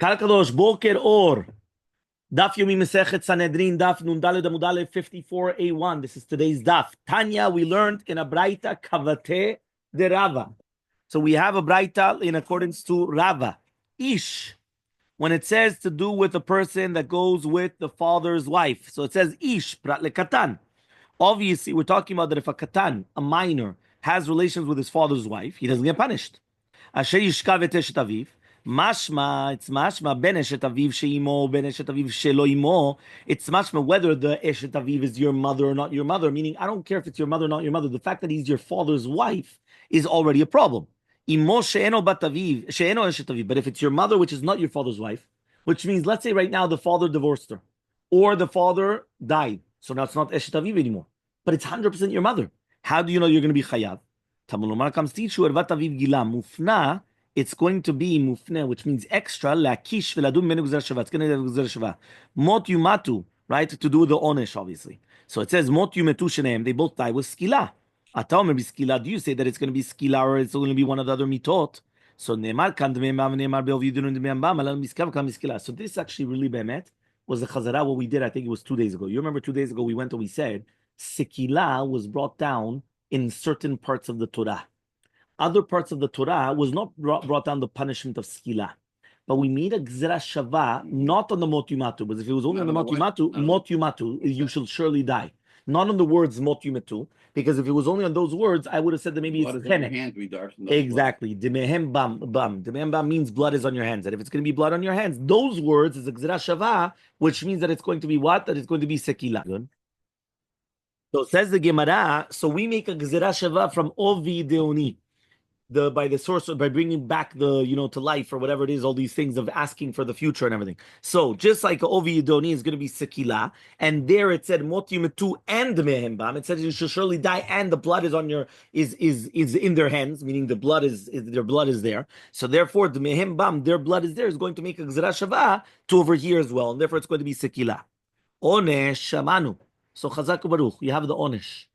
Kalkadosh Boker Or. Daf Yomi Masechet Sanhedrin Daf Nun Daled Amud Aleph 54a1. This is today's daf. Tanya, we learned in a braita kavate de Rava. So we have a braita in accordance to Rava. Ish. When it says to do with a person that goes with the father's wife. So it says Ish, prat lekatan. Obviously, we're talking about that if a katan, a minor, has relations with his father's wife, he doesn't get punished. Asher yishkav et eshet aviv. Mashma, it's mashma ben eshet aviv sheimo, ben eshet aviv shelo imo. It's mashma whether the eshet aviv is your mother or not your mother. Meaning, I don't care if it's your mother or not your mother. The fact that he's your father's wife is already a problem. Imo she'eno bat aviv, she'eno eshet aviv. But if it's your mother, which is not your father's wife, which means, let's say right now the father divorced her, or the father died, so now it's not eshet aviv anymore, but it's 100% your mother. How do you know you're going to be chayav? Tamulomar comes to you, ervat aviv gila mufna. It's going to be mufne, which means extra. Lakish veladun menu gzer shava. It's going to be gzer shava. Mot yumatu, right? To do with the onesh, obviously. So it says mot yumetu sheneim. They both die with skila. Ataomer biskila. Do you say that it's going to be skila or it's going to be one of the other mitot? So neemar kan dmeimam neemar beovidun dmeimam alam miskav kan miskila. So this actually really bemet was the chazara. What we did, I think it was 2 days ago. You remember 2 days ago we went and we said sikila was brought down in certain parts of the Torah. Other parts of the Torah was not brought down the punishment of skila, but we made a gzera shava not on the mot yumatu, because if it was only on the mot yumatu, you shall surely die. Not on the words mot yumatu, because if it was only on those words, I would have said that maybe it's tenet. Exactly. Demehem bam bam. Demehem bam means blood is on your hands, and if it's going to be blood on your hands, those words is a gzera shava, which means that it's going to be what? That it's going to be sekila. Good. So says the Gemara. So we make a gzera shava from ovi deoni. By the source, by bringing back the, to life or whatever it is, all these things of asking for the future and everything. So just like Ovi Yidoni is going to be Sekila, and there it said Mot Yumetu and Mehembam, it says you shall surely die, and the blood is on your is in their hands, meaning the blood is their blood is there. So therefore, the Mehembam, their blood is there, is going to make a Gzera Shava to over here as well, and therefore it's going to be Sekila. Onesh Shamanu. So Chazak Baruch, you have the Onesh.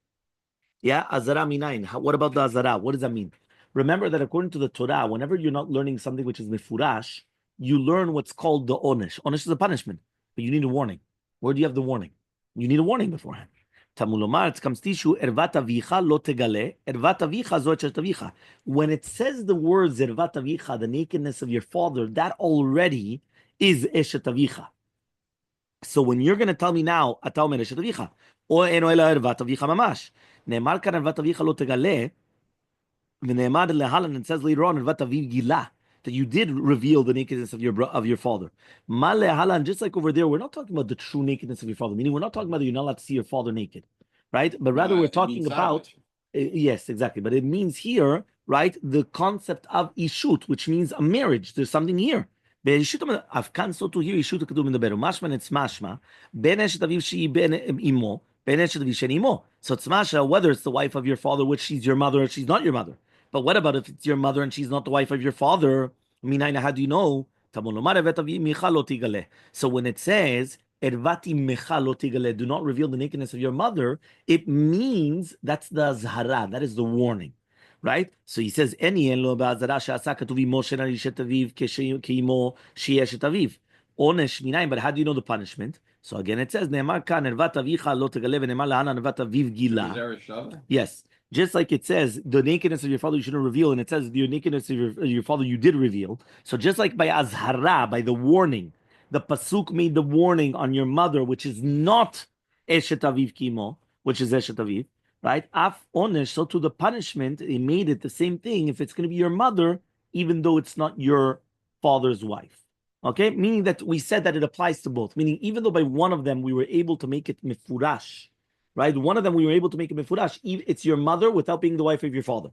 Yeah, Azara Minayin. What about the Azara? What does that mean? Remember that according to the Torah, whenever you're not learning something which is mefurash, you learn what's called the onesh. Onesh is a punishment, but you need a warning. Where do you have the warning? You need a warning beforehand. Tamulomar, it comes tishu, ervat avicha lo tegale, ervat avicha zo eshet avicha. When it says the words ervat avicha, the nakedness of your father, that already is eshet avicha. So when you're going to tell me now, ata omer eshet avicha, o eno ela ervat avicha mamash, neemar kan ervat avicha lo tegale, and it says later on that you did reveal the nakedness of your father. Just like over there, we're not talking about the true nakedness of your father, meaning we're not talking about that you're not allowed to see your father naked, right? But rather we're talking about yes, exactly. But it means here, right, the concept of ishut, which means a marriage. There's something here. So to here ishut kedum in the beru. Mashman it's mashma. Ben eshet aviv she ben imo. Ben eshet aviv she imo. So it's masha whether it's the wife of your father, which she's your mother, or she's not your mother. But what about if it's your mother and she's not the wife of your father? How do you know? So when it says do not reveal the nakedness of your mother, it means that's the zhara, that is the warning, right? So he says but how do you know the punishment? So again it says yes. Just like it says, the nakedness of your father you shouldn't reveal, and it says the nakedness of your father you did reveal. So just like by azhara, by the warning, the pasuk made the warning on your mother, which is not eshet aviv kimo, which is eshet aviv, right? Af onesh, so to the punishment, it made it the same thing if it's going to be your mother, even though it's not your father's wife. Okay? Meaning that we said that it applies to both. Meaning even though by one of them we were able to make it mifurash, right? One of them we were able to make a mefurash. It's your mother without being the wife of your father.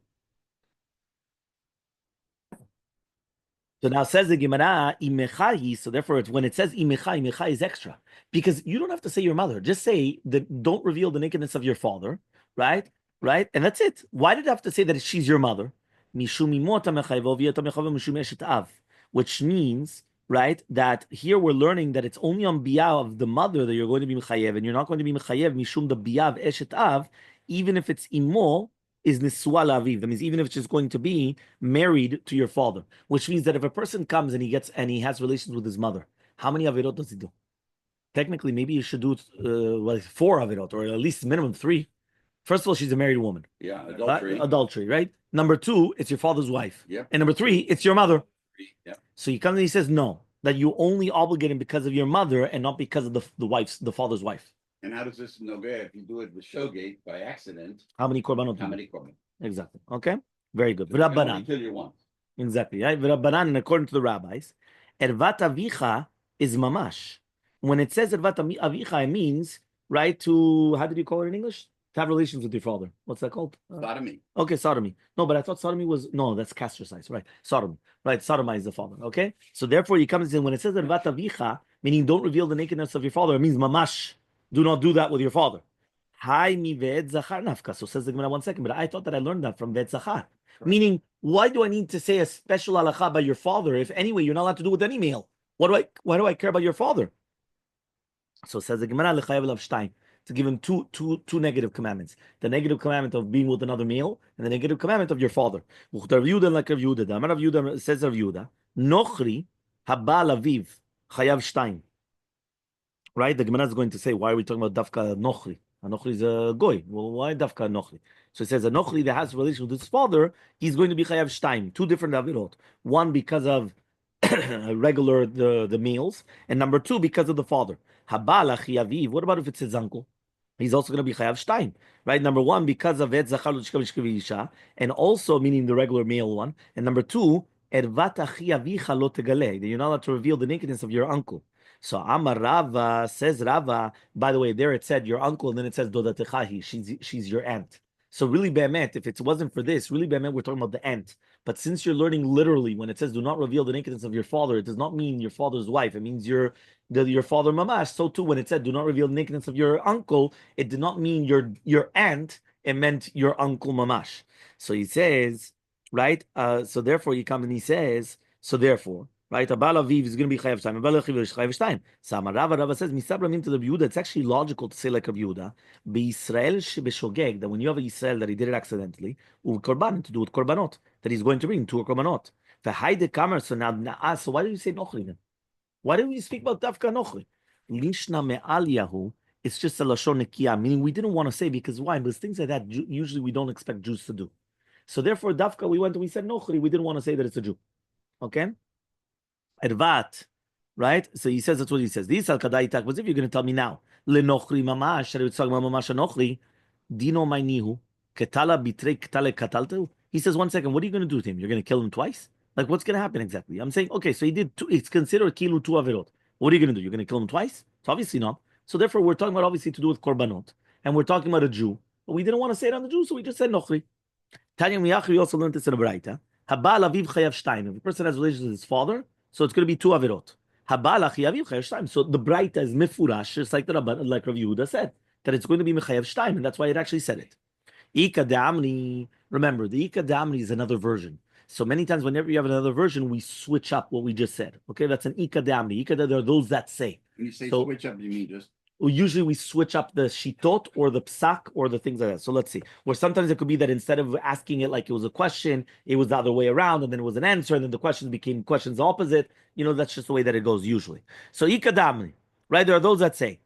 So now says the Gemara, imechahi. So therefore, when it says imecha is extra because you don't have to say your mother. Just say that. Don't reveal the nakedness of your father, right? Right, and that's it. Why did I have to say that she's your mother? Which means, right, that here we're learning that it's only on biyah of the mother that you're going to be mechayev, and you're not going to be mechayev mishum the biyah of eshet av, even if it's imo, is nisua la'aviv. That means even if it's just going to be married to your father, which means that if a person comes and he has relations with his mother, how many avirot does he do? Technically, maybe you should do 4 avirot, or at least minimum 3. First of all, she's a married woman. Yeah, adultery. Adultery, right? Number 2, it's your father's wife. Yep. And number 3, it's your mother. Yep. So he comes and he says, no, that you only obligate him because of your mother and not because of the father's wife. And how does this nogeh if you do it with shogate by accident? How many korbanot? How many korbanot? Exactly. Okay. Very good. Only kill you once. Exactly. Right? V'Rabbanan, and according to the rabbis, ervat avicha is mamash. When it says ervat avicha, it means, right, to, how did you call it in English? To have relations with your father. What's that called? Sodomy. Okay, sodomy. No, but I thought sodomy was, no, that's castricize, right? Sodomy. Right, sodomize the father. Okay? So therefore, he comes in, when it says ervat avicha, meaning don't reveal the nakedness of your father, it means mamash. Do not do that with your father. Hi mi ve'et zachar nafka. So says the Gemara, 1 second, but I thought that I learned that from ve'et zachar. Meaning, why do I need to say a special halacha by your father if anyway you're not allowed to do with any male? Why do I care about your father? So says the Gemara, lechayav elav shtayim, to give him two negative commandments: the negative commandment of being with another male, and the negative commandment of your father. Rav Yehuda like Rav Yehuda. The Amar Rav Yehuda says Rav Yehuda, nochri habal aviv chayav shtayim. Right? The Gemara is going to say, why are we talking about dafka nochri? Nochri is a goy. Well, why dafka nochri? So it says a nochri that has a relation with his father, he's going to be chayav shtayim, 2 different avirot. One because of regular the males, and number 2 because of the father. Habala chiyaviv. What about if it's his uncle? He's also going to be chayav shtayim, right? Number 1 because of et zachar l'shkav, and also meaning the regular male one, and number 2 ervat chiyavicha lo tegale, that you're not allowed to reveal the nakedness of your uncle. So Amar Rava, says Rava, by the way, there it said your uncle, and then it says Dodatechahi, she's your aunt. So really be'emet, if it wasn't for this, really be'emet, we're talking about the aunt. But since you're learning literally, when it says do not reveal the nakedness of your father, it does not mean your father's wife. It means your father mamash. So too, when it said do not reveal the nakedness of your uncle, it did not mean your aunt. It meant your uncle mamash. So he says, right? So therefore, he comes and he says, so therefore. Right, Abal Aviv is going to be chayav shtayim. Abal Achiv is chayav shtayim. So Rava says, "Misabra to the Yehuda." It's actually logical to say like Rabbi Yehuda, "B'Yisrael shebeshogeg," that when you have a Yisrael that he did it accidentally, korban to do with korbanot that he's going to bring to a korbanot. V'haide kamer. So now, so why did you say nochri then? Why did we speak about dafka nochri? Lishna me'al yahu. It's just a lashon nekiya, meaning we didn't want to say because why? Because things like that usually we don't expect Jews to do. So therefore, dafka we said nochri. We didn't want to say that it's a Jew. Okay. Ervat, right? So he says that's what he says. This al kadaitak. But if you're going to tell me now, lenochri mamash, it's talking about mamash nochri, dino mainihu, ketala bitrei ketale kataltu. He says, 1 second, what are you going to do to him? You're going to kill him twice? Like, what's going to happen exactly? I'm saying, okay, so he did 2. It's considered kilu 2 avirot. What are you going to do? You're going to kill him twice? It's obviously not. So therefore, we're talking about obviously to do with korbanot, and we're talking about a Jew, but we didn't want to say it on the Jew, so we just said nochri. Tanya Miyach, we also learned this in a Braita. Habal aviv chayav shtayim. If a person has relations with his father, so it's going to be 2 avirot. Habal aviv chayav shtayim. So the Braita is mifurash, just like Rav Yehuda said, that it's going to be mechayav shtayim, and that's why it actually said it. Ika de'amri. Remember, the Ika de'amri is another version. So many times, whenever you have another version, we switch up what we just said. Okay, that's an Ika de'amri. Ika, there are those that say. When you say switch up, you mean just. Well, usually we switch up the shitot or the psak or the things like that. So let's see. Or sometimes it could be that instead of asking it like it was a question, it was the other way around, and then it was an answer, and then the questions became questions opposite. You know, that's just the way that it goes usually. So Ika de'amri, right? There are those that say,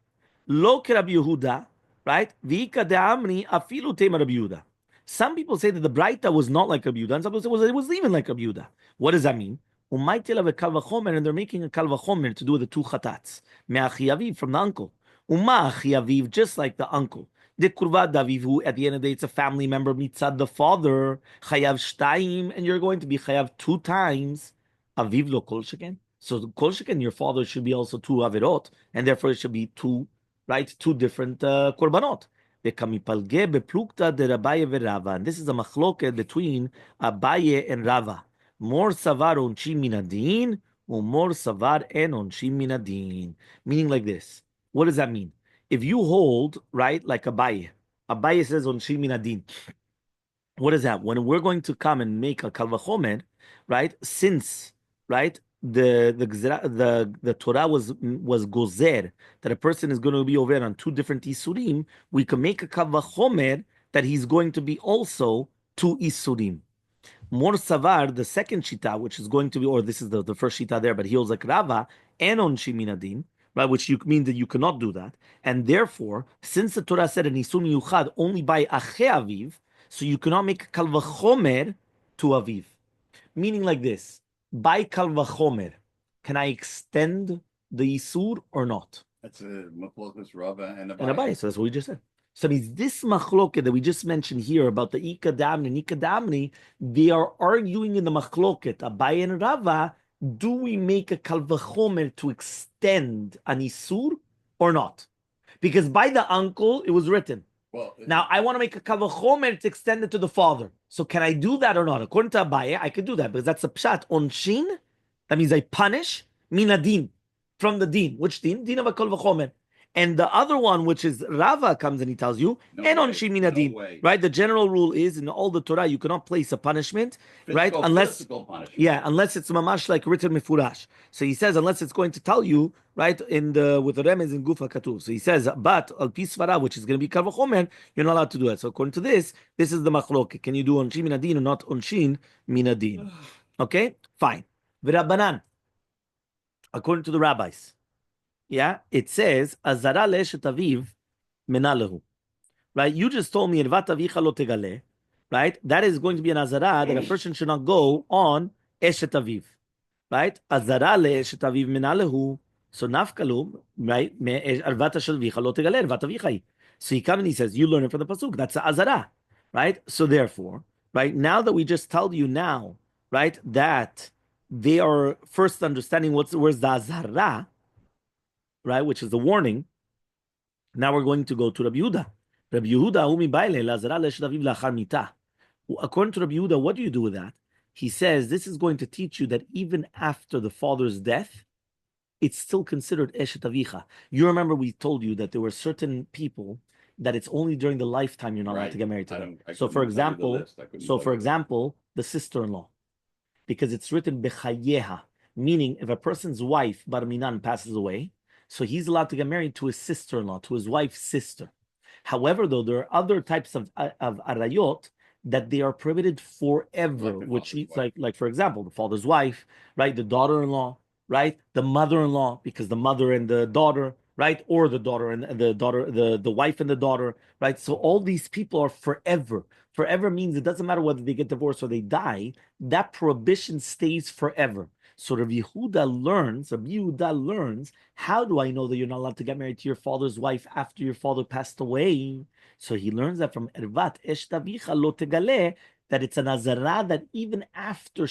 Lo ke Rabbi Yehuda, right? V'Ika de'amri afilu tema Rabbi Yehuda. Some people say that the Braita was not like Rabbi Yehuda, and some people say it was even like Rabbi Yehuda. What does that mean? And they're making a kal v'chomer to do with the 2 chatats. Me'achi aviv, from the uncle. Umachi aviv, just like the uncle. The kurva daviv, who at the end of the day it's a family member mitzad the father. Chayav shtayim, and you're going to be chayav 2 times. Aviv lo kol sheken. So kol sheken, your father should be also 2 avirot, and therefore it should be 2, right? 2 different korbanot. And this is a machloket between Abaye and Rava. More savar onshim minadin, or more savar en onshim minadin. Meaning like this. What does that mean? If you hold, right, like Abaye says onshim minadin. What is that? When we're going to come and make a kal vachomer, right? Since, right, the Torah was gozer, that a person is going to be over on 2 different isurim, we can make a kal vachomer that he's going to be also two isurim. Mor savar, the second shita, which is going to be, or this is the first shita there, but he holds like Rava, and on shiminadin, right, which you mean that you cannot do that. And therefore, since the Torah said an isum yuchad only by ache aviv, so you cannot make kal vachomer to aviv. Meaning like this, by kal vachomer, can I extend the isur or not? That's a machlokas Rava and And Abai, so that's what we just said. So means this machloket that we just mentioned here about the Ika Damni and Ika Damni, they are arguing in the machloket, Abai and Rava, do we make a kalvachomer to extend an isur or not? Because by the uncle, it was written. Well, Now, I want to make a kalvachomer to extend it to the father. So can I do that or not? According to Abai, I could do that because that's a pshat on shin. That means I punish minadin from the din. Which din? Din of a kalvachomer. And the other one, which is Rava, comes and he tells you, and on Shiminadin, right? The general rule is in all the Torah, you cannot place a punishment, right? Unless, unless it's mamash like written mifurash. So he says, unless it's going to tell you, right, in the with the remez in Gufa Katuv. So he says, but al pisvara, which is going to be kavachomer, you're not allowed to do it. So according to this is the machlok. Can you do on Shiminadin or not on Shin Minadin? Okay, fine. V'Rabbanan, according to the rabbis. Yeah, it says Azara le'eshet aviv menalehu. Right? You just told me Ervat avicha lo tegale. Right? That is going to be an azara that a person should not go on eshet aviv. Right? Azara le'eshet aviv menalehu. So nafkalum, right? Ervat shel avicha lo tegale. Ervat avicha. So he comes and he says, you learn it from the pasuk. That's the azara. Right? So therefore, right now that we just told you now, right, that they are first understanding where's the azara, right, which is the warning. Now we're going to go to Rabbi Yehuda. Rabbi Yehuda, umi baile lazara le'shdaviv lachar mita. According to Rabbi Yehuda, what do you do with that? He says this is going to teach you that even after the father's death, it's still considered eshet avicha. You remember we told you that there were certain people that it's only during the lifetime you're not allowed to get married to them. So for example, the sister-in-law, because it's written bechayeha, meaning if a person's wife bar minan passes away, so he's allowed to get married to his sister-in-law, to his wife's sister. However, though, there are other types of arayot that they are prohibited forever, which is like for example, the father's wife, right? The daughter-in-law, right? The mother-in-law, because the mother and the daughter, right? Or the daughter and the daughter, the wife and the daughter, right? So all these people are forever. Forever means it doesn't matter whether they get divorced or they die, that prohibition stays forever. So Rabbi Yehuda learns, how do I know that you're not allowed to get married to your father's wife after your father passed away? So he learns that from Ervat Eshtavicha lo tegale, that it's an azara that even after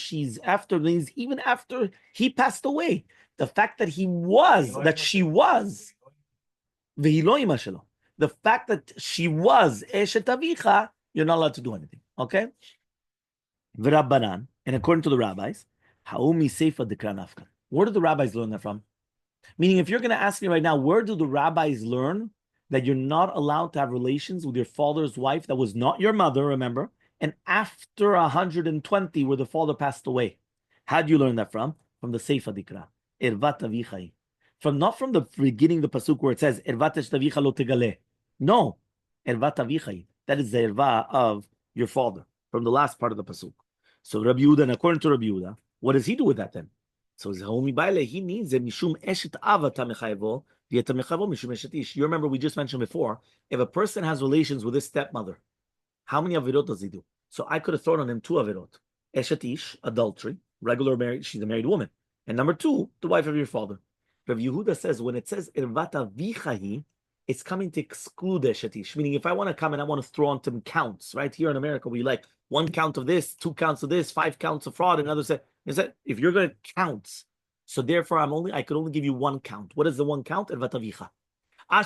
means even after he passed away, the fact that she was, the fact that she was Eshtavicha, you're not allowed to do anything. Okay? V'Rabbanan, and according to the rabbis, Haumi Seifa Dikra Nafkan. Where do the rabbis learn that from? Meaning, if you're going to ask me right now, where do the rabbis learn that you're not allowed to have relations with your father's wife that was not your mother, remember, and after 120 where the father passed away? How do you learn that from? From the Seifa Dikra. Ervat Avichai. Not from the beginning of the pasuk where it says, Ervat Eshtavicha lo tegale. No. Ervat Avichai. That is the erva of your father, from the last part of the pasuk. So Rabbi Yehuda, and according to Rabbi Yehuda, what does he do with that then? So he means that mishum eshet ava tamechayevo v'yetamechayevo mishum eshet ish. You remember we just mentioned before, if a person has relations with his stepmother, how many avirot does he do? So I could have thrown on him 2 avirot. Eshet ish, adultery, regular marriage, she's a married woman. And number 2, the wife of your father. Rabbi Yehuda says when it says ervata vichahi, it's coming to exclude eshet ish. Meaning if I want to come and I want to throw on some counts, right? Here in America, we like 1 count of this, 2 counts of this, 5 counts of fraud, and others say, is that if you're going to count, so therefore I could only give you 1 count. What is the 1 count? Ervat avicha.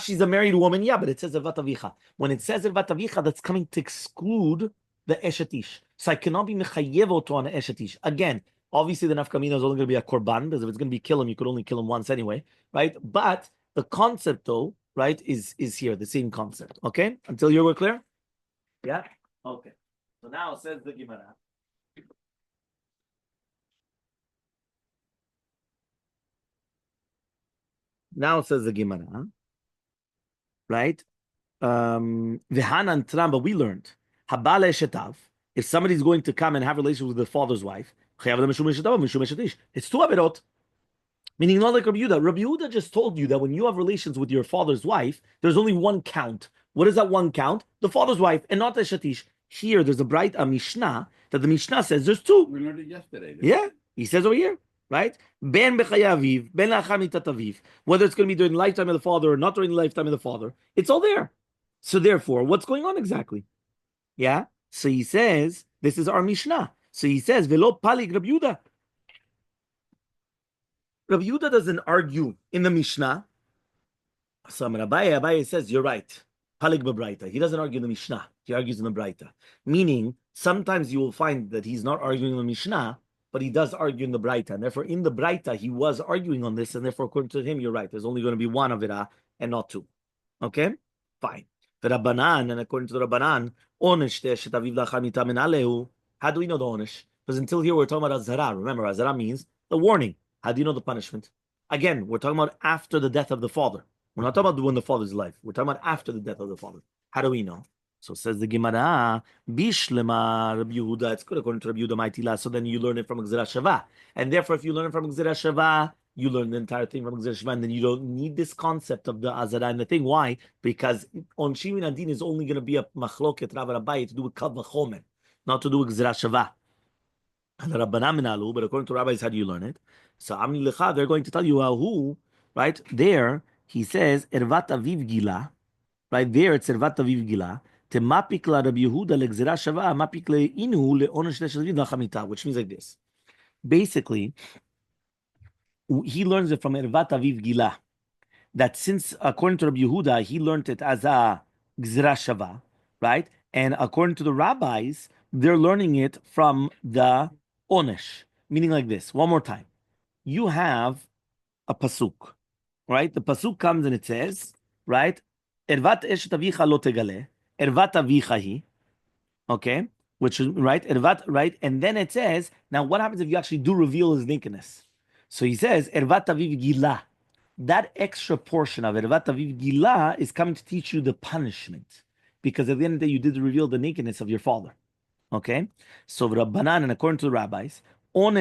She's a married woman, yeah, but it says ervat avicha. When it says ervat avicha, that's coming to exclude the eshet ish. So I cannot be mechayev to on the eshet ish. Again, obviously the nafkamina is only going to be a korban, because if it's going to be kill him, you could only kill him once anyway, right? But the concept though, right, is here, the same concept. Okay? Until you were clear? Yeah? Okay. So now says the Gemara. Now says the Gemara, right? V'hanan tram, but we learned Habale shetav. if somebody's going to come and have relations with the father's wife, it's two averot. Meaning not like Rabbi Yehuda. Rabbi Yehuda just told you that when you have relations with your father's wife, there's only one count. What is that one count? The father's wife, and not the shatish. Here, there's a Mishnah that the Mishnah says there's two. We learned it yesterday. Yeah, he says over here, right? Ben bechayaviv, ben lachar mitataviv. Whether it's going to be during the lifetime of the father or not during the lifetime of the father, it's all there. So therefore, what's going on exactly? Yeah. So he says this is our Mishnah. So he says velo palig Rabbi Yehuda. Rabbi Yehuda doesn't argue in the Mishnah. So Abaye says, you're right. Palig b'braita. He doesn't argue in the Mishnah. He argues in the Braita. Meaning, sometimes you will find that he's not arguing in the Mishnah, but he does argue in the Braita. And therefore, in the Braita, he was arguing on this. And therefore, according to him, you're right. There's only going to be one Avira and not two. Okay? Fine. The Rabbanan, and according to the Rabbanan, Onesh shetaviv lachar mita min alehu. How do we know the Onesh? Because until here, we're talking about Azara. Remember, Azara means the warning. How do you know the punishment? Again, we're talking about after the death of the father. We're not talking about when the father's alive. We're talking about after the death of the father. How do we know? So says the Gemara, Bishlema Rabbi Yehuda. It's good according to Rabbi Yehuda Maitila. So then you learn it from Gzera Shava. And therefore, if you learn it from Gzera Shava, you learn the entire thing from Gzera Shava. And then you don't need this concept of the Azara and the thing. Why? Because on Shimin Adin is only going to be a machloket Rav Rabbi to do with Kav V'chomer, not to do with Gzera Shava. But according to rabbis, how do you learn it? So Amni Lecha, they're going to tell you who, right? There, he says, Ervat Aviv Gila. Right there, it's Ervat Aviv Gila. Temapik la Rabbi Yehuda le'gzera shava, mapik le'inu le'onesh le'shadavid la'chamita, which means like this. Basically, he learns it from Ervat Aviv Gila. That since, according to Rabbi Yehuda, he learned it as a gzera shava, right? And according to the rabbis, they're learning it from the onesh, meaning like this. One more time. You have a pasuk, right? The pasuk comes and it says, right? Ervat eshet avicha lo tegale, ervat avicha hi, okay? Which is, right? Ervat, right? And then it says, now what happens if you actually do reveal his nakedness? So he says, ervat aviv gila. That extra portion of ervat aviv gila is coming to teach you the punishment. Because at the end of the day, you did reveal the nakedness of your father. Okay? So Rabbanan, and according to the rabbis, how do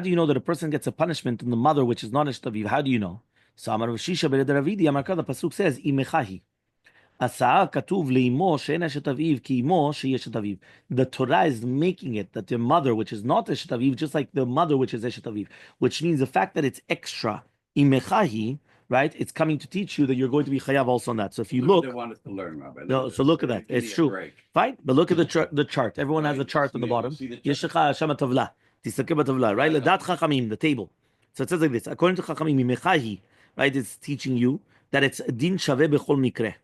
you know that a person gets a punishment in the mother which is not Eshtaviv? How do you know? So Amar Shisha Bered Ravidi, Amarka, the Pasuk says, Imechahi. The Torah is making it that the mother which is not Eshtaviv, just like the mother which is Eshtaviv, which means the fact that it's extra, Imechahi, right? It's coming to teach you that you're going to be chayav also on that. So if you look, they want us to learn, Rabbi. No, so look at that. It's true. Fine, but look at the chart. Everyone has a chart on the bottom. Yeshecha Hashem tavla. Tisakeh tavla. Right? Ledat chachamim, the table. So it says like this. According to chachamim, mimechahi, right? It's teaching you that it's din shaveh bechol mikre,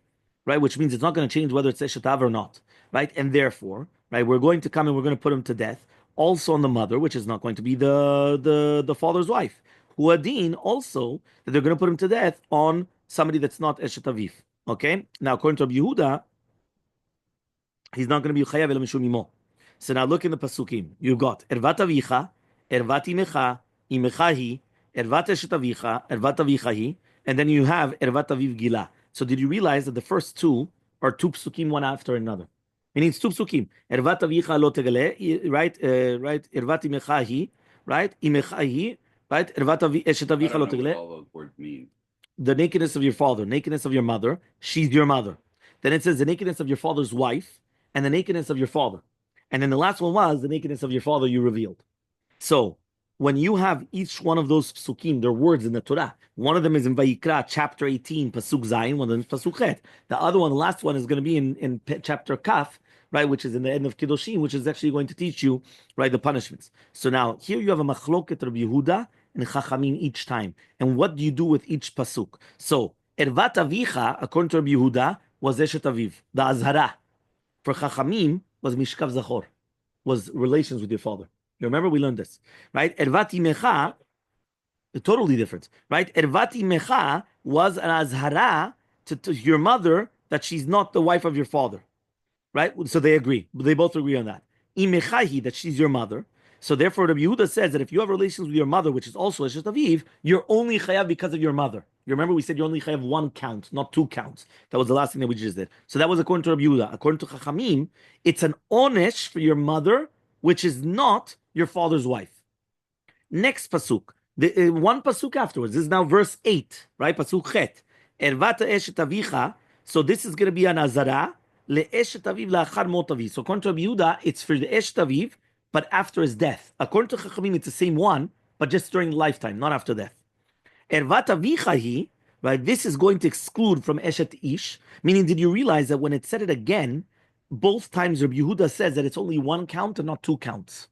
right? Which means it's not going to change whether it's eshetav or not, right? And therefore, right, we're going to come and we're going to put him to death. Also on the mother, which is not going to be the father's wife. Huadin also that they're going to put him to death on somebody that's not Eshet Aviv. Okay? Now, according to Rabbi Yehuda, he's not going to be Chayav Ela Mishum Imo. So now look in the Pasukim. You've got Ervat Avicha, Ervat Imecha, Imechahi, Ervat Eshet Avicha, Ervat Avichahi, and then you have Ervat Aviv Gila. So did you realize that the first two are two Pasukim one after another? Meaning it's two Pasukim. Ervat Avicha lo tegale, right? Right? Ervat Imechahi, right? Imechahi, right? Ervat Eshet Avicha lo tegale. All those words mean. The nakedness of your father, nakedness of your mother, she's your mother. Then it says the nakedness of your father's wife and the nakedness of your father. And then the last one was the nakedness of your father you revealed. So when you have each one of those psukim, they're words in the Torah. One of them is in Vayikra, chapter 18, pasuk Zayin, one of them is pasuk Chet. The other one, the last one, is going to be in chapter Kaf, right, which is in the end of Kiddushim, which is actually going to teach you, right, the punishments. So now, here you have a machloket Rabbi Yehuda and Chachamim each time. And what do you do with each pasuk? So, Ervat Avicha, according to Rabbi Yehuda, was Eshet Aviv. The Azhara. For Chachamim, was Mishkav Zachor, was relations with your father. You remember we learned this, right? Ervat Imecha, totally different, right? Ervat Imecha was an Azhara to your mother that she's not the wife of your father, right? So they agree. They both agree on that. Imechahi, that she's your mother. So therefore, Rabbi Yehuda says that if you have relations with your mother, which is also Eshet Aviv, you're only chayav because of your mother. You remember we said you only chayav one count, not two counts. That was the last thing that we just did. So that was according to Rabbi Yehuda. According to Chachamim, it's an onesh for your mother, which is not your father's wife. Next pasuk, the one pasuk afterwards. This is now verse 8, right? Pasuk chet. Ervata eshet avicha. So this is going to be an azara le'eshet aviv la'achar mot aviv. So according to Rabbi Yehuda, it's for the eshet aviv, but after his death. According to Chachamim, it's the same one, but just during lifetime, not after death. Ervat avicha hi, right? This is going to exclude from eshet ish. Meaning, did you realize that when it said it again, both times Rabbi Yehuda says that it's only one count and not two counts?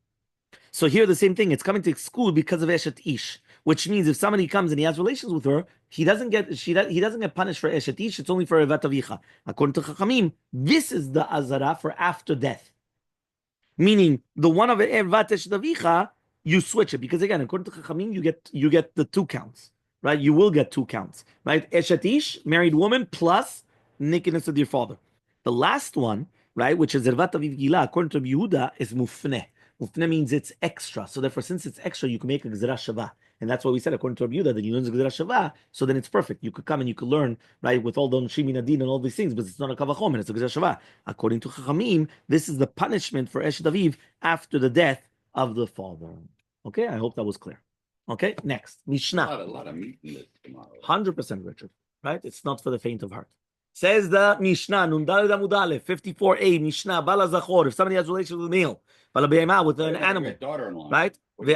So here the same thing. It's coming to exclude because of Eshet Ish, which means if somebody comes and he has relations with her, he doesn't get punished for Eshet Ish. It's only for Evat Avicha. According to Chachamim, this is the Azara for after death. Meaning the one of Evat Eshet Avicha, you switch it because again, according to Chachamim, you get the two counts, right? You will get two counts, right? Eshet Ish, married woman plus nakedness with your father. The last one, right, which is Evat Aviv Gila, according to Yehuda, is Mufneh. Mufneh means it's extra. So therefore, since it's extra, you can make a Gzera Shava. And that's what we said, according to Rabbi Yehuda, that you learn Gzera Shava, so then it's perfect. You could come and you could learn, right, with all the Shimi Nadin and all these things, but it's not a Kavachom, and it's a Gzera Shava. According to Chachamim, this is the punishment for Eshet Aviv after the death of the father. Okay, I hope that was clear. Okay, next. Mishnah. A lot of meat in this tomorrow. 100% Richard, right? It's not for the faint of heart. Says the Mishnah, Nundal Damudale, 54a, Mishnah, Bala Zachor, if somebody has relations with a male, with an animal, right? Or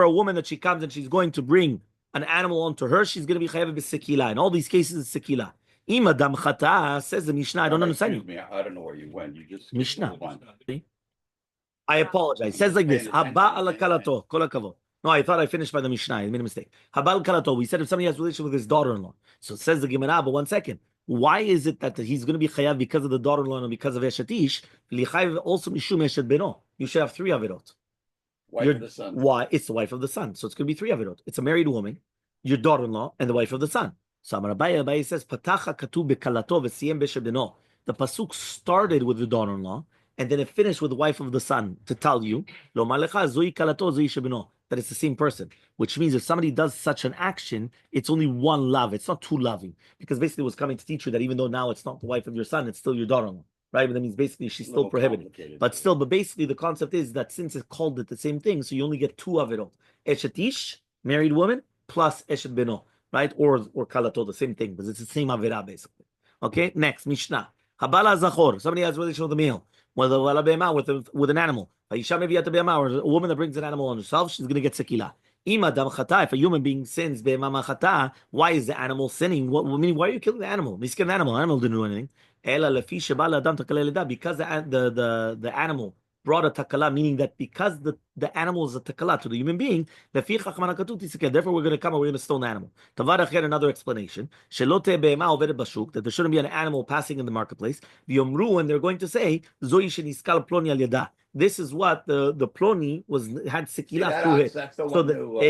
a woman that she comes and she's going to bring an animal onto her, she's going to be chayav b'sekila. In all these cases, it's sekila. Ima dam chata, says the Mishnah. I don't understand you. I don't know where you went. You just Mishnah. I apologize. It says like this. Haba ala kalato. Kol hakavod. No, I thought I finished by the Mishnah. I made a mistake. Habal kalato. We said if somebody has a relationship with his daughter-in-law. So it says the Gemara, but 1 second. Why is it that he's going to be chayav because of the daughter-in-law and because of Eshet Ish? Also mishum Eshet Beno. You should have 3 avirot. Wife of the son. Why? It's the wife of the son. So it's going to be 3 avirot. It's a married woman, your daughter-in-law, and the wife of the son. So Amar Abaye says, Patacha katu bekalato v'siyem b'Eshet Beno. The pasuk started with the daughter-in-law, and then it finished with the wife of the son to tell you, Lo malecha zui kalato zui shebeno, that it's the same person. Which means if somebody does such an action, it's only one love. It's not 2 loving. Because basically it was coming to teach you that even though now it's not the wife of your son, it's still your daughter-in-law. Right? But that means basically she's still prohibited. But basically the concept is that since it called it the same thing, so you only get 2 of it all. Eshet Ish, married woman, plus Eshet Beno. Right? Or kalato, the same thing. But it's the same avera basically. Okay? Next, Mishnah. Habala Zachor. Somebody has a relation with a male. With an animal. Or a woman that brings an animal on herself, she's going to get sekila. If a human being sins, why is the animal sinning? Meaning, why are you killing the animal? The animal didn't do anything. Because the animal brought a takala, meaning that because the animal is a takala to the human being, therefore we're going to come and we're going to stone the animal. Another explanation, that there shouldn't be an animal passing in the marketplace. And they're going to say, this is what the ploni had sekila through it.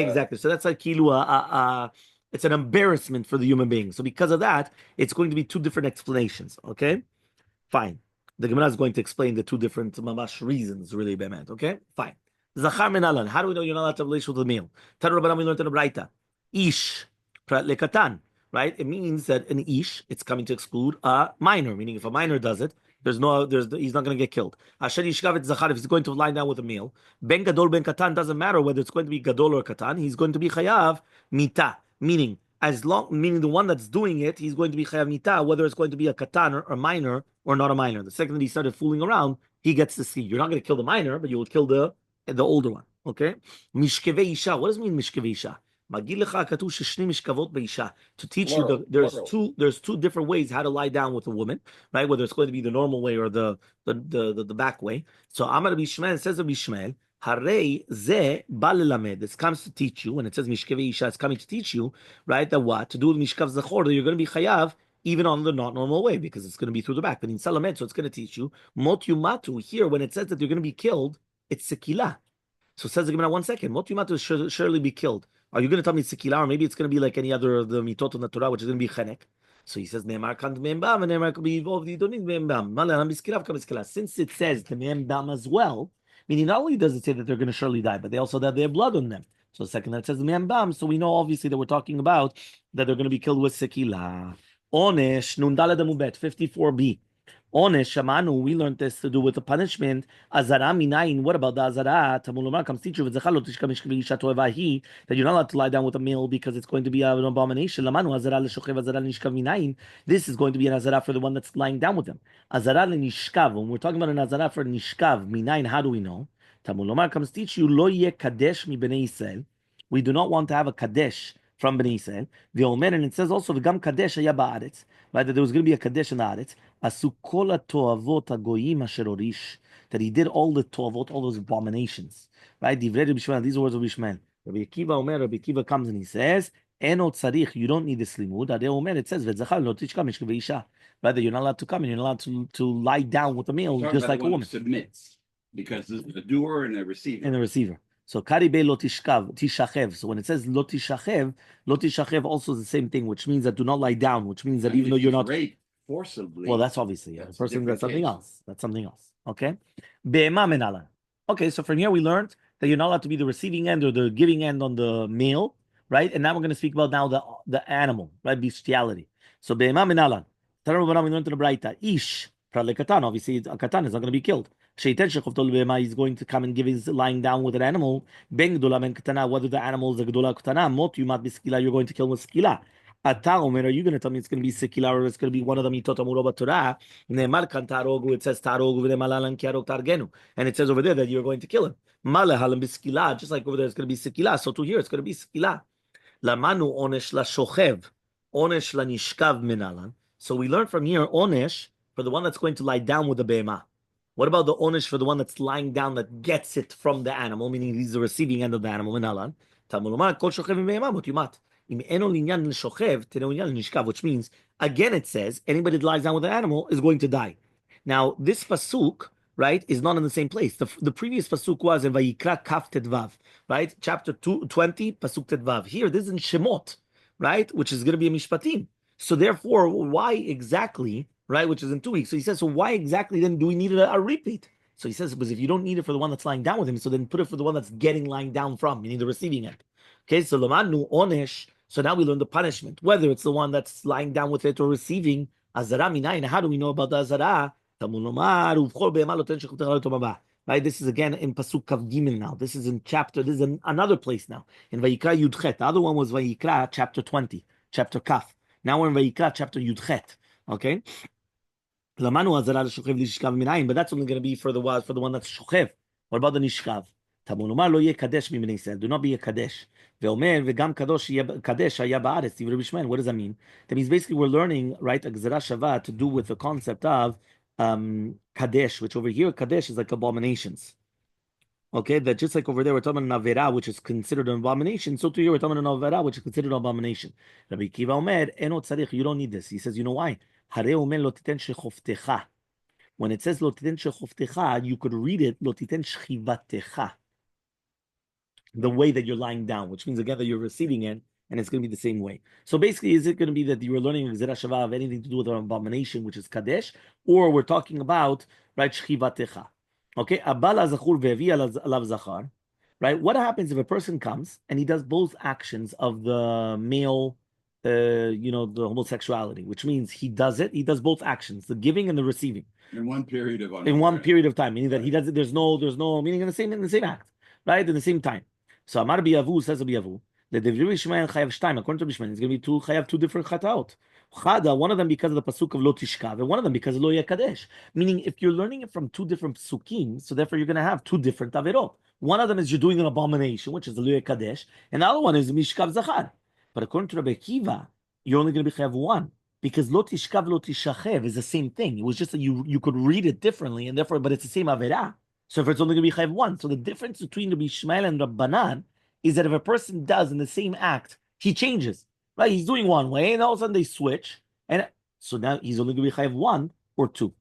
Exactly. So that's like kilu, it's an embarrassment for the human being. So because of that, it's going to be 2 different explanations. Okay, fine. The Gemara is going to explain the 2 different mamash reasons, really, be'emet. Okay, fine. Zachar menalan. How do we know you're not allowed to have relations with the male? Tanu Rabbanan, we learned in the Braita. Ish prat lekatan. Right? It means that an ish, it's coming to exclude a minor. Meaning, if a minor does it, he's not going to get killed. Asher yishkavet zachar, if he's going to lie down with a male, ben gadol ben katan, doesn't matter whether it's going to be gadol or katan. He's going to be chayav mita. Meaning the one that's doing it, he's going to be chayav mita, whether it's going to be a katan or a minor or not a minor. The second that he started fooling around, he gets to see. You're not going to kill the minor, but you will kill the older one. Okay? Mishkeve isha. What does it mean mishkeve isha? To teach you there's two different ways how to lie down with a woman, right? Whether it's going to be the normal way or the back way. So Amar Bishmael says of Bishmael, Harei ze balelamed. This comes to teach you. When it says mishkeve isha, it's coming to teach you, right? That what to do with mishkav zachor, that you're going to be chayav even on the not normal way because it's going to be through the back. But in salamed, so it's going to teach you mot yumatu. Here, when it says that you're going to be killed, it's sekila. So it says the Gemara, 1 second. Mot yumatu should surely be killed. Are you going to tell me it's sekila, or maybe it's going to be like any other of the mitot of the Torah, which is going to be chenek? So he says, Ne'emar kan d'me'embam, and Ne'emar can be involved. You don't need d'me'embam. Since it says the me'embam as well, Meaning, not only does it say that they're going to surely die, but they also have their blood on them. So the second that says Miambam, so we know obviously that we're talking about that they're going to be killed with sekila. Onesh, Nun Daled Amubet, 54b. Onesh, Shamanu, we learned this to do with the punishment. Azara minayin, what about the Azara? Tamulumar comes teach you that you're not allowed to lie down with a male because it's going to be an abomination. Lamanu Azara l'shochev Azara nishkav minayin. This is going to be an Azara for the one that's lying down with them. Azara l'nishkav. When we're talking about an Azara for nishkav minayin, how do we know? Tamulumar comes teach you lo ye kadesh mi bnei Yisrael. We do not want to have a kadesh from Bnei Yisrael. The Omer, and it says also v'gam kadesh haya ba'aretz, right? That there was going to be a kadesh in the aretz. Asu kol ha'toavot hagoyim asher orish, that he did all the toavot, all those abominations, right? Divrei Rabbi Shmuel, these are words of Rabbi Shmuel. Rabbi Akiva Omer, Rabbi Akiva comes and he says, eno tzarich, you don't need this limud. Ade Omer, it says v'zachar lo tishka mishka v'isha, right? That you're not allowed to come and you're not allowed to lie down with a male just like a woman. Submits, because there's the doer and the receiver. And the receiver. So karibe lo tishachev. So when it says lo tishachev also is the same thing, which means that do not lie down, which means that even though you're not raped forcibly. Well, that's obviously a person. That's something else. That's something else. Okay. Be'ema menalan. Okay, so from here we learned that you're not allowed to be the receiving end or the giving end on the male, right? And now we're going to speak about now the animal, right? Bestiality. So be'ema menalan. We learned in the Braita. Ish pradle katan. Obviously, a katan is not going to be killed. He's going to come and give his lying down with an animal. Ben gdola ben katana, whether the animal is a gdola katana, mot yumat biskila, you're going to kill with skila. Ata omer, are you going to tell me it's going to be sekila or it's going to be one of the mitot amuroba Torah? Ne'emar kan tarogu, it says tarogu v'ne'malalan kiarok targenu, and it says over there that you're going to kill him. Malahalam biskila, just like over there it's going to be sekila. So to here it's going to be sekila. Lamanu onesh la shochev, onesh la nishkav minalan. So we learn from here onesh for the one that's going to lie down with the be'ema. What about the onish for the one that's lying down that gets it from the animal, meaning he's the receiving end of the animal? Which means, again, it says anybody that lies down with an animal is going to die. Now, this pasuk, right, is not in the same place. The previous pasuk was in Vayikra Kaf Tedvav, right, chapter 20, pasuk Tedvav. Here, this is in Shemot, right, which is going to be a Mishpatim. So therefore, why exactly? Right, which is in 2 weeks. So he says, so why exactly then do we need a repeat? So he says, because if you don't need it for the one that's lying down with him, so then put it for the one that's getting lying down from, meaning the receiving end. Okay, so lamanu onesh. So now we learn the punishment, whether it's the one that's lying down with it or receiving. Azara minayin. How do we know about the azara? Right, this is again in pasuk kav gimel now. This is in chapter. This is another place now in Vayikra Yudchet. The other one was Vayikra chapter 20, chapter Kaf. Now we're in Vayikra chapter Yudchet. Okay. But that's only going to be for the one that's shochev. What about the nishkav? Do not be a kadesh. What does that mean? That means basically we're learning, right, a gzera shava to do with the concept of kadesh, which over here kadesh is like abominations. Okay, that just like over there we're talking about an avera, which is considered an abomination, so to here we're talking about an avera, which is considered an abomination. Rabbi Akiva Omer, you don't need this. He says, you know why? When it says lo titen shechoftecha, you could read it lo titen shchivatecha, the way that you're lying down, which means again that you're receiving it, and it's going to be the same way. So basically, is it going to be that you were learning gzera shava of anything to do with an abomination, which is kadesh, or we're talking about right shchivatecha? Okay, abala zachur ve'vi alav zachar. Right, what happens if a person comes and he does both actions of the male? The homosexuality, which means he does both actions, the giving and the receiving, in one period of time, meaning that he does it. There's no meaning in the same act, right? In the same time. So Amar Biyavu says to Biyavu, the Devri Shemael Chayav Shtaim, according to Bishman, it's going to be two different chataot. Chada, one of them because of the pasuk of Lo Tishkav, and one of them because of Lo Yekadesh. Meaning, if you're learning it from two different psukim, so therefore you're going to have two different averot. One of them is you're doing an abomination, which is the Lo Yekadesh, and the other one is Mishkav Zachar. But according to Rabbi Akiva, you're only going to be chayav one because lo tishkav lo tishachev is the same thing. It was just that you could read it differently, and therefore, but it's the same avera. So if it's only going to be chayav one, so the difference between Rabbi Shmuel and Rabbanan is that if a person does in the same act, he changes. Right? He's doing one way, and all of a sudden they switch, and so now he's only going to be chayav one or two.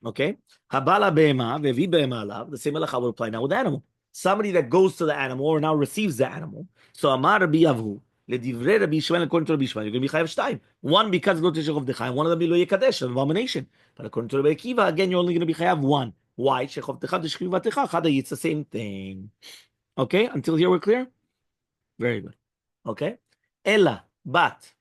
Okay, habala be'ema ve'vi be'ema alav. The same halacha will apply now with the animal. Somebody that goes to the animal or now receives the animal. So Amar Rabbi Yavu. According to Rabbi Shmuel, you're going to be chayav shtaim. One because lo tishachov dechai, one of them be lo yekadesh, an abomination. But according to Rabbi Akiva, again, you're only going to be chayav one Why? It's the same thing. Okay, until here we're clear? Very good. Okay? Ella, but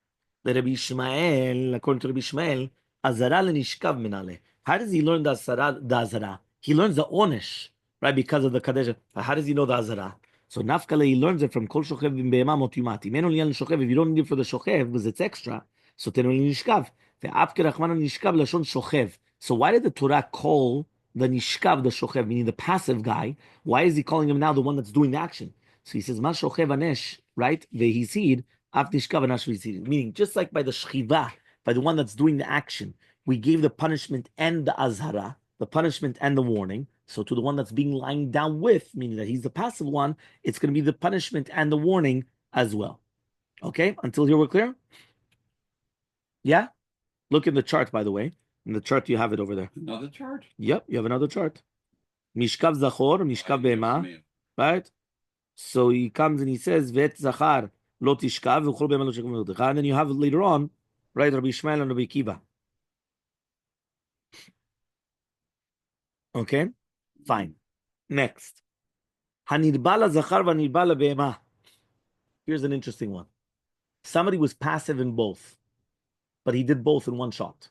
the Rabbi Ishmael, according to Rabbi Ishmael, Azara lenishkav minale. How does he learn the Azara? He learns the Onesh, right? Because of the Kadesh. How does he know the Azara? So Nafkale, he learns it from Kol Shochev B'Be'ema Motumati. Men only Shochev, if you don't need it for the Shochev, because it's extra, so ten only nishkav. Ve'apke Rachman nishkav lashon Shochev. So why did the Torah call the nishkav the Shochev, meaning the passive guy? Why is he calling him now the one that's doing the action? So he says, "Ma shochev anesh," right? Vehisid af nishkav anash vehisid. Meaning, just like by the shchiva, by the one that's doing the action, we gave the punishment and the azhara, the punishment and the warning. So to the one that's being lying down with, meaning that he's the passive one, it's going to be the punishment and the warning as well. Okay, until here we're clear. Yeah, look in the chart, by the way. In the chart, you have it over there. Another chart? Yep, you have another chart. Mishkav zachor, mishkav behema, right? So he comes and he says, "Vet zachar lo tishkav v'chol be'ema lo tishkav v'chol." And then you have it later on, right? Rabbi Ishmael and Rabbi Kiva. Okay, fine. Next, hanirbala zachar v'hanirbala be'ema. Here's an interesting one. Somebody was passive in both, but he did both in one shot.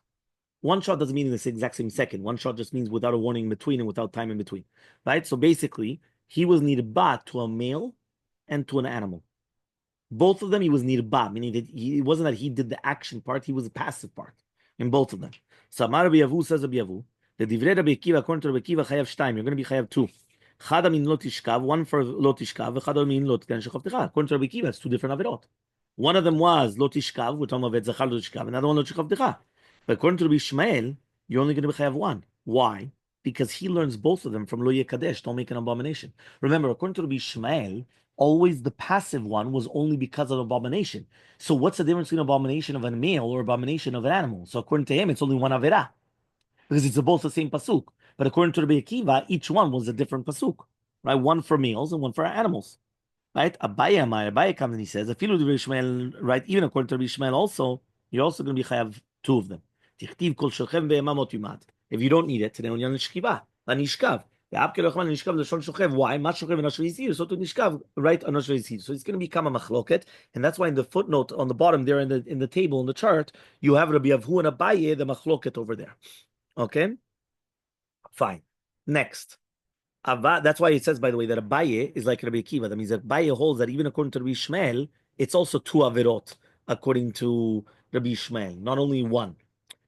One shot doesn't mean in the exact same second. One shot just means without a warning in between and without time in between, right? So basically, he was nirba to a male and to an animal. Both of them, he was nirba, meaning that it wasn't that he did the action part, he was the passive part in both of them. So Amar Rabbi Yavu says Rabbi Yavu, the divrei Rabbi Akiva, according to Rabbi Akiva, chayav shtaim, you're going to be chayav two. Chada min lo tishkav, one for lo tishkav, v'chada min lo titen shechavtecha. According to Rabbi Akiva, it's two different avirot. One of them was lo tishkav, we're talking about zachar lo tishkav, another one lo shechavtecha. But according to Rabbi Ishmael, you're only going to be chayav one. Why? Because he learns both of them from lo yekadesh, don't make an abomination. Remember, according to Rabbi Ishmael, always the passive one was only because of abomination. So what's the difference between abomination of a male or abomination of an animal? So according to him, it's only one avera, because it's both the same pasuk. But according to Rabbi Akiva, each one was a different pasuk, right? One for males and one for animals, right? Abaye comes and he says, right? Even according to Rabbi Ishmael, also you're also going to be chayav two of them. If you don't need it, then only nishkiva, nishkav. Why? So to nishkav, right? So it's going to become a machloket, and that's why in the footnote on the bottom there in the table in the chart you have Rabbi Avhu and Abaye, the machloket over there. Okay, fine. Next, that's why it says, by the way, that Abaye is like Rabbi Akiva. That means that Abaye holds that even according to Rabbi Ishmael, it's also two averot according to Rabbi Ishmael, not only one.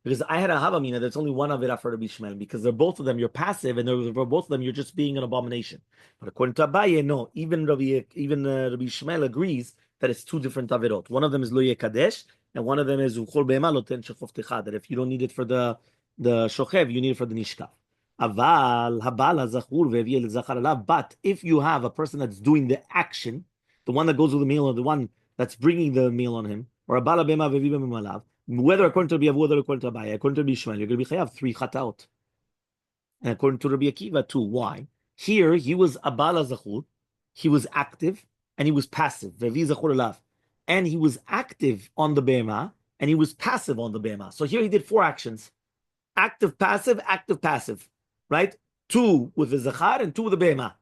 Because I had a Havamina that's only one Avera for Rabbi Ishmael, because they're both of them, you're passive, and for both of them, you're just being an abomination. But according to Abaye, no, even Rabbi Ishmael agrees that it's two different Averot. One of them is Lo Yekadesh, and one of them is Uchol Be'ema Lo Ten Shechov Techa, that if you don't need it for the Shochev, you need it for the Nishkav. Aval, Habala, Zachur, Ve'eviel, Zachar Alav. But if you have a person that's doing the action, the one that goes with the meal, or the one that's bringing the meal on him, or a Bala Be'ema Ve'eviel Alav, whether according to Rabbi Avu, whether according to Abaye, according to Rabbi Ishmael, you're going to be chayav three chataot. And according to Rabbi Akiva, two. Why? Here, he was abala zachur, he was active, and he was passive. Ve'vi zachur alav. And he was active on the bema, and he was passive on the bema. So here he did four actions. Active, passive, right? Two with the zachar and two with the bema.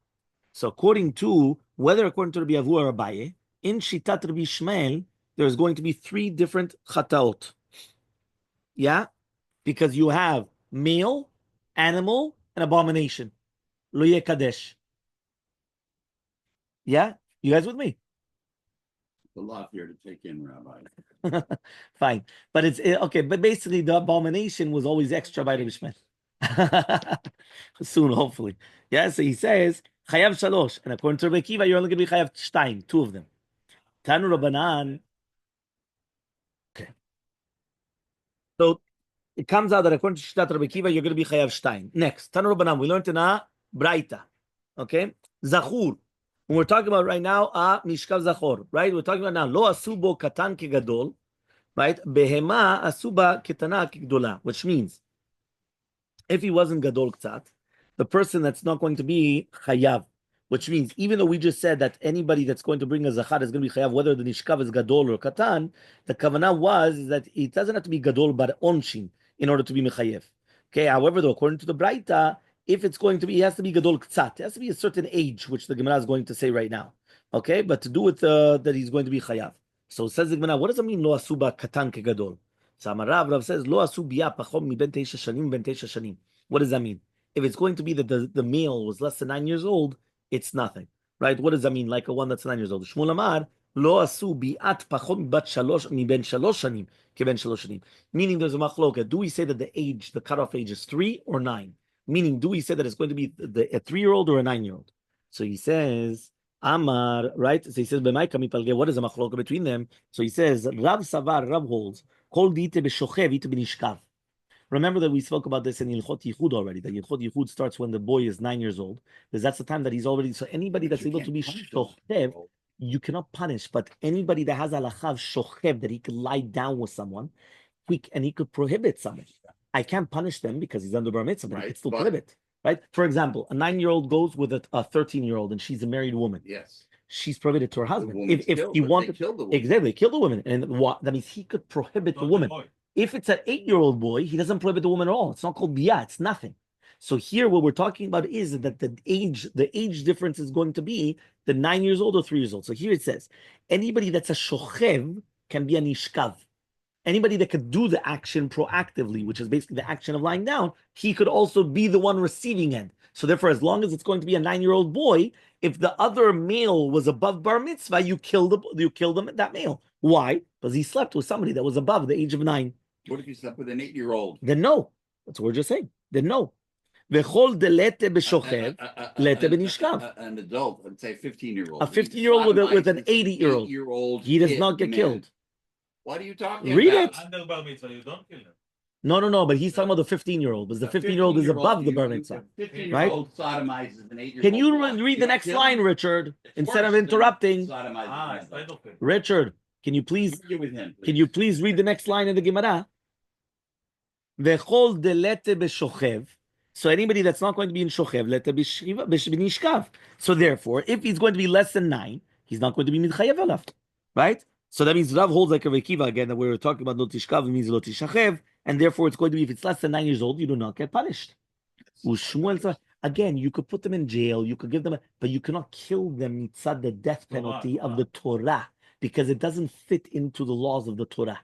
So according to, whether according to Rabbi Avu or Abaye, in Shitat Rabbi Ishmael, there's going to be three different chataot. Yeah? Because you have male, animal, and abomination. Lo yekadesh. Yeah? You guys with me? A lot here to take in, Rabbi. Fine. But it's okay. But basically, the abomination was always extra by Rabbi Ishmael. Soon, hopefully. Yeah? So he says, chayav shalosh. And according to Rabbi Akiva, you're only going to be chayav shtaim, two of them. Tanu Rabbanan. Okay. So it comes out that according to Shtat Rabbi Akiva, you're going to be chayav shtaim. Next, Tanu Rabbanan, we learned in a Braita. Okay? Zachur. When we're talking about right now, mishkav zachor, right? We're talking about now, lo asubo katan kegadol, right? Behema asuba ketana kegdola, which means if he wasn't gadol ktat, the person that's not going to be chayav, which means even though we just said that anybody that's going to bring a zachar is going to be chayav, whether the nishkav is gadol or katan, the kavanah was that it doesn't have to be gadol but onshin in order to be mechayev. Okay, however, though, according to the Braita, if it's going to be, it has to be gadol ktsat. It has to be a certain age, which the Gemara is going to say right now. Okay, but to do with that he's going to be chayav. So says the Gemara, what does it mean lo asuba katan kegadol? So Rav says lo asu biya pachom mi ben teisha shanim. What does that mean? If it's going to be that the male was less than 9 years old, it's nothing, right? What does that mean? Like a one that's 9 years old. Shmuel Amar lo asu biat pachom bat shalosh mi ben shalosh shanim keben shalosh shanim. Meaning there's a machloka. Do we say that the cutoff age is 3 or 9? Meaning, do we say that it's going to be a 3-year-old or a 9-year-old? So he says, Amar, right? So he says, what is the machloka between them? So he says, Rav Savar, Rav holds, Kol dite b'shochev, ite b'nishkav. Remember that we spoke about this in Yilchot Yichud already, that Yilchot Yichud starts when the boy is 9 years old, because that's the time that he's already, so anybody that's able to be shochev, you cannot punish, but anybody that has alachav shochev, that he could lie down with someone, and he could prohibit someone. I can't punish them because he's under bar mitzvah, but he can still prohibit. Right? For example, a 9-year-old goes with a 13-year-old, and she's a married woman. Yes. She's prohibited to her husband. If he wanted, exactly, kill the woman, and what that means, he could prohibit the woman. If it's an 8-year-old boy, he doesn't prohibit the woman at all. It's not called biyah. It's nothing. So here, what we're talking about is that the age difference is going to be the 9 years old or 3 years old. So here it says, anybody that's a shochev can be a nishkav. Anybody that could do the action proactively, which is basically the action of lying down, he could also be the one receiving it. So therefore, as long as it's going to be a 9-year-old boy, if the other male was above bar mitzvah, you kill that male. Why? Because he slept with somebody that was above the age of 9. What if he slept with an 8-year-old? Then no. That's what we're just saying. Then no. V'chol delete b'shochev, lete b'nishkav. An adult, let's say a 15-year-old. A 15-year-old with an 80-year-old. He does not get killed. What are you talking Read about? it. Under bar mitzvah, you don't kill him. No, but he's talking about the 15-year-old, because the 15-year-old is above the bar mitzvah. 15-year-old sodomizes an 8-year-old. Can you read the next line, Richard, instead of interrupting? Richard, can you please read the next line in the Gemara? V'chol delete b'shochev. So anybody that's not going to be in shochev, lete b'nishkav. So therefore, if he's going to be less than 9, he's not going to be midchayev alav, right? So that means Rav holds like a Rekiva again, that we were talking about lo tishkav means lo tishachev, and therefore it's going to be, if it's less than 9 years old, you do not get punished. Again, you could put them in jail, you could give them, but you cannot kill them mitzad the death penalty of the Torah, because it doesn't fit into the laws of the Torah.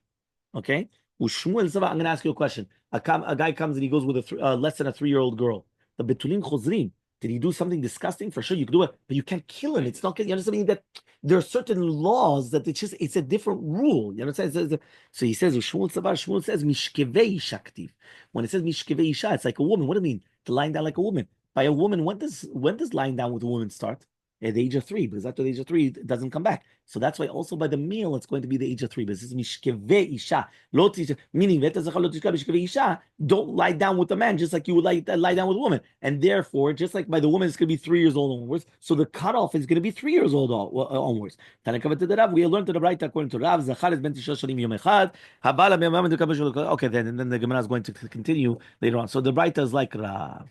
Okay? I'm going to ask you a question. A guy comes and he goes with a less than a 3-year-old girl. The betulim chozrim. Did he do something disgusting? For sure, you could do it, but you can't kill him. It's not. You understand that there are certain laws that it's a different rule. You understand? So he says, Shmuel says mishkevei shaktiv. When it says mishkevei isha, it's like a woman. What do you mean? To lying down like a woman. By a woman, when does lying down with a woman start? At the age of 3, because after the age of 3, it doesn't come back. So that's why also by the male, it's going to be the age of 3. But this is mishkevei isha, meaning don't lie down with a man just like you would lie down with a woman. And therefore, just like by the woman, it's going to be 3 years old onwards. So the cutoff is going to be 3 years old onwards. We learned to the right according to Rav. Okay, then the Gemara is going to continue later on. So the Braita is like Rav.